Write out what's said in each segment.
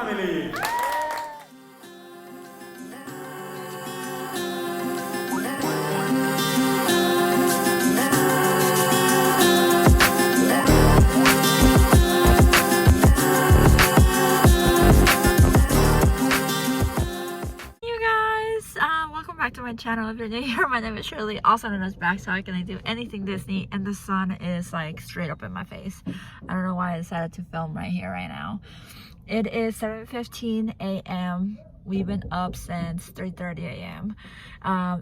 family. Welcome back to my channel. If you're new here, my name is Shirley, also known as Backttalk, and I do anything Disney, and the sun is like straight up in my face. I don't know why I decided to film right here right now. It is 7:15 a.m. We've been up since 3:30 a.m.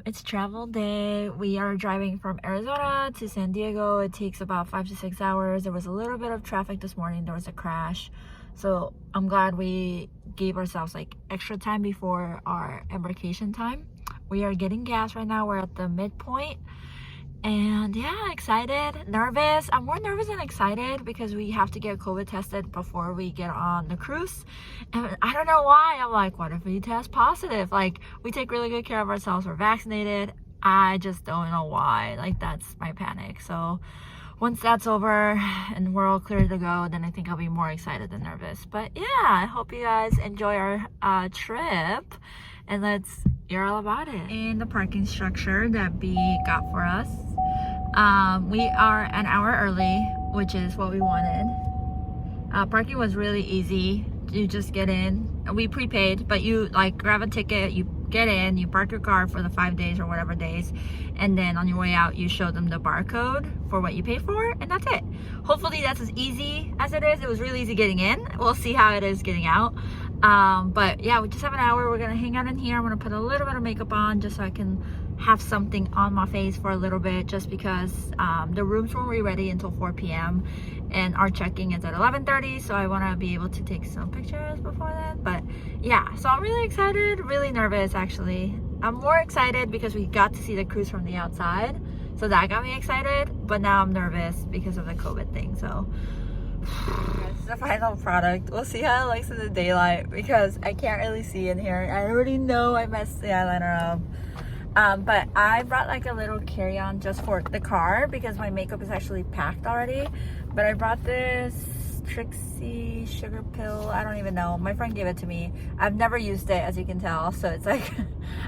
It's travel day. We are driving from Arizona to San Diego. It takes about 5 to 6 hours. There was a little bit of traffic this morning. There was a crash, so I'm glad we gave ourselves like extra time before our embarkation time. We are getting gas right now. We're at the midpoint, and yeah, excited, nervous. I'm more nervous than excited because we have to get COVID tested before we get on the cruise, and I don't know why. I'm like, what if we test positive? Like, we take really good care of ourselves. We're vaccinated. I just don't know why. Like, that's my panic. So once that's over and we're all clear to go, then I think I'll be more excited than nervous. But yeah, I hope you guys enjoy our trip, and let's hear all about it. In the parking structure that B got for us, we are an hour early, which is what we wanted. Parking was really easy. You just get in. We prepaid, but you like grab a ticket, you get in, you park your car for the 5 days or whatever days, and then on your way out you show them the barcode for what you paid for, and that's it. Hopefully that's as easy as it is. It was really easy getting in. We'll see how it is getting out. But yeah, we just have an hour. We're gonna hang out in here. I'm gonna put a little bit of makeup on just so I can have something on my face for a little bit, just because the rooms won't be ready until 4 p.m. and our check-in is at 11:30, so I want to be able to take some pictures before then. But yeah, so I'm really excited, really nervous actually. I'm more excited because we got to see the cruise from the outside, so that got me excited, but now I'm nervous because of the COVID thing. So this is the final product. We'll see how it looks in the daylight because I can't really see in here. I already know I messed the eyeliner up. But I brought like a little carry-on just for the car because my makeup is actually packed already. But I brought this Trixie sugar pill. I don't even know. My friend gave it to me. I've never used it, as you can tell. So it's like,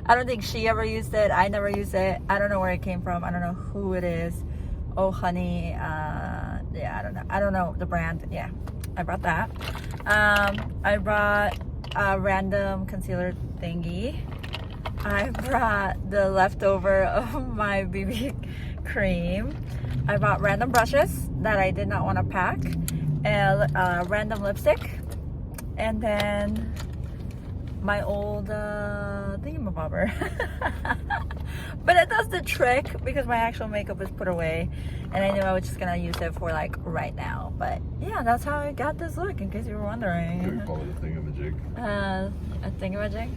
I don't think she ever used it. I never used it. I don't know where it came from. I don't know who it is. Oh, honey. Yeah, I don't know. I don't know the brand. Yeah, I brought that. I brought a random concealer thingy. I brought the leftover of my BB cream. I bought random brushes that I did not want to pack, and random lipstick, and then my old thingamabobber. But it does the trick because my actual makeup is put away, and I knew I was just gonna use it for like right now. But yeah, that's how I got this look, in case you were wondering. Call it a thingamajig. A thingamajig.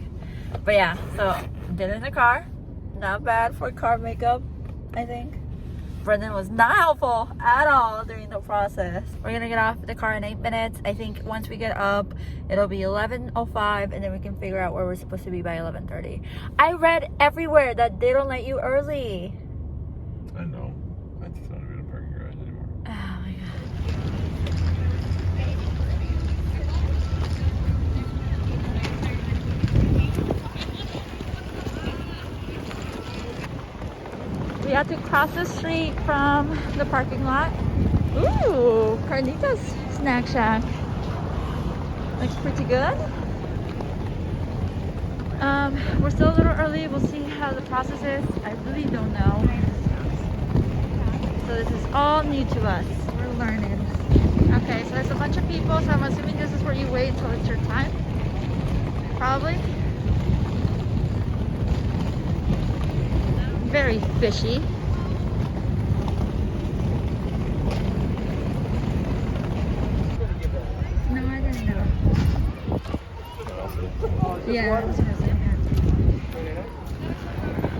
But yeah, so did it in the car. Not bad for car makeup, I think. Brendan was not helpful at all during the process. We're gonna get off the car in 8 minutes. I think once we get up, it'll be 11:05, and then we can figure out where we're supposed to be by 11:30. I read everywhere that they don't let you early. I know. That's not even a parking garage anymore. Oh my god. We have to cross the street from the parking lot. Ooh, Carnita's Snack Shack. Looks pretty good. We're still a little early. We'll see how the process is. I really don't know. So this is all new to us. We're learning. Okay, so there's a bunch of people, so I'm assuming this is where you wait until it's your time. Probably. Very fishy. No, I didn't know. Yeah, that was really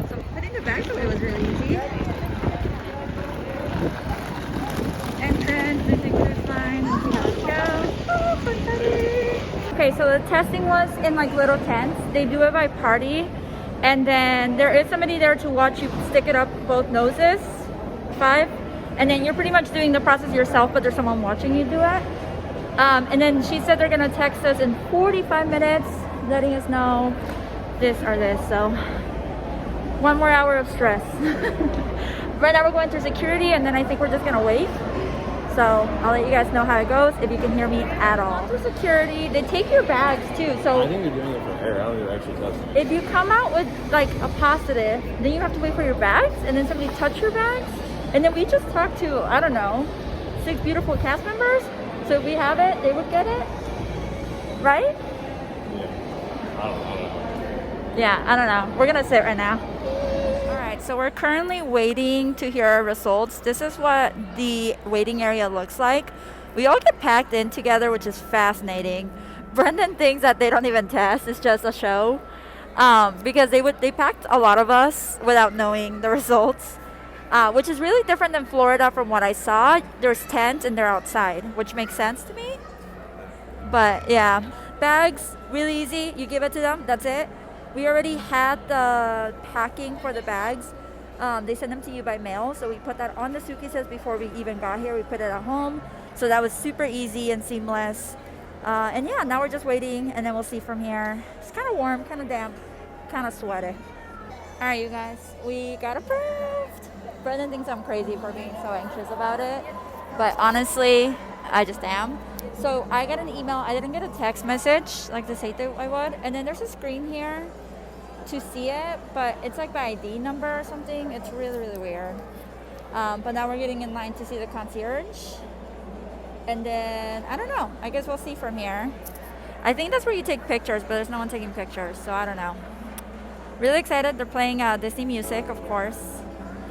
so putting the bags away was really easy. And then the cruise line, we'll see how it goes. Oh, so excited. Okay, so the testing was in like little tents. They do it by party. And then there is somebody there to watch you stick it up both noses, 5. And then you're pretty much doing the process yourself, but there's someone watching you do it. And then she said they're gonna text us in 45 minutes, letting us know this or this. So 1 more hour of stress. Right now we're going through security, and then I think we're just gonna wait. So I'll let you guys know how it goes if you can hear me at all. Through security, they take your bags too. So I think they're doing it for air. I don't think they're actually testing. if you come out with like a positive, then you have to wait for your bags, and then somebody touch your bags. And then we just talked to, I don't know, 6 beautiful cast members. So if we have it, they would get it, right? Yeah. I don't know. Yeah, I don't know. We're gonna sit right now. Alright, so we're currently waiting to hear our results. This is what the waiting area looks like. We all get packed in together, which is fascinating. Brendan thinks that they don't even test, it's just a show. Because they packed a lot of us without knowing the results. Which is really different than Florida from what I saw. There's tents and they're outside, which makes sense to me. But yeah, bags, really easy. You give it to them, that's it. We already had the packing for the bags. They send them to you by mail, so we put that on the suitcases before we even got here. We put it at home, so that was super easy and seamless. And yeah, now we're just waiting, and then we'll see from here. It's kind of warm, kind of damp, kind of sweaty. All right, you guys, we got approved. Brendan thinks I'm crazy for being so anxious about it, but honestly, I just am. So I got an email. I didn't get a text message like they say that I would. And then there's a screen here to see it, but it's like by ID number or something. It's really, really weird. But now we're getting in line to see the concierge. And then, I don't know. I guess we'll see from here. I think that's where you take pictures, but there's no one taking pictures, so I don't know. Really excited. They're playing Disney music, of course.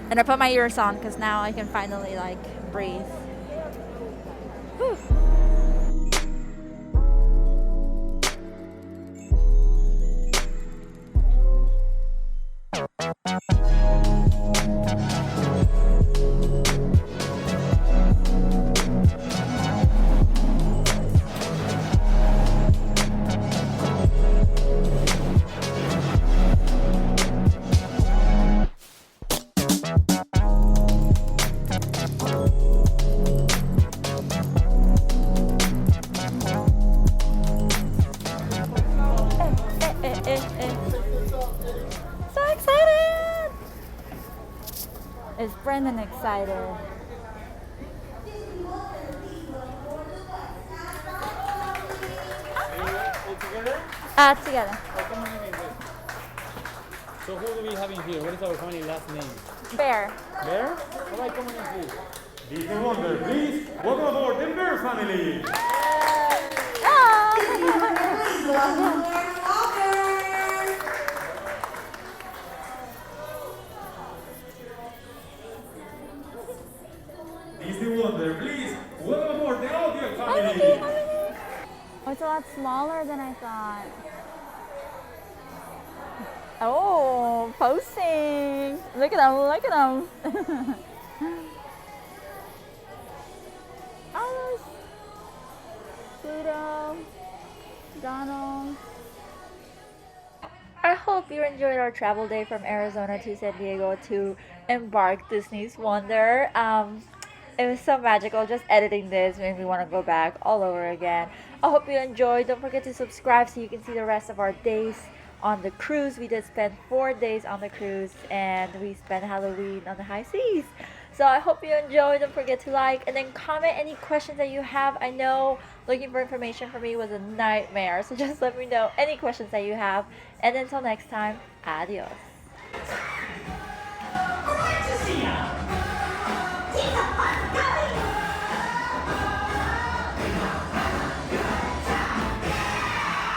And I put my ears on because now I can finally like breathe. Whew. So excited! Is Brendan excited? Together. So who do we have in here? What is our family last name? Bear. Bear? All right, come on in, please. Disney Wonder, please welcome aboard the Bear family. Disney Wonder, please welcome aboard the Audio family. Oh, it's a lot smaller than I thought. Oh, posting. Look at them, look at them. Oh, Pluto, Donald. I hope you enjoyed our travel day from Arizona to San Diego to Embark Disney's Wonder. It was so magical. Just editing this made me want to go back all over again. I hope you enjoyed. Don't forget to subscribe so you can see the rest of our days on the cruise. We did spend 4 days on the cruise, and we spent Halloween on the high seas. So I hope you enjoyed. Don't forget to like and then comment any questions that you have. I know looking for information for me was a nightmare, so just let me know any questions that you have. And until next time, adios.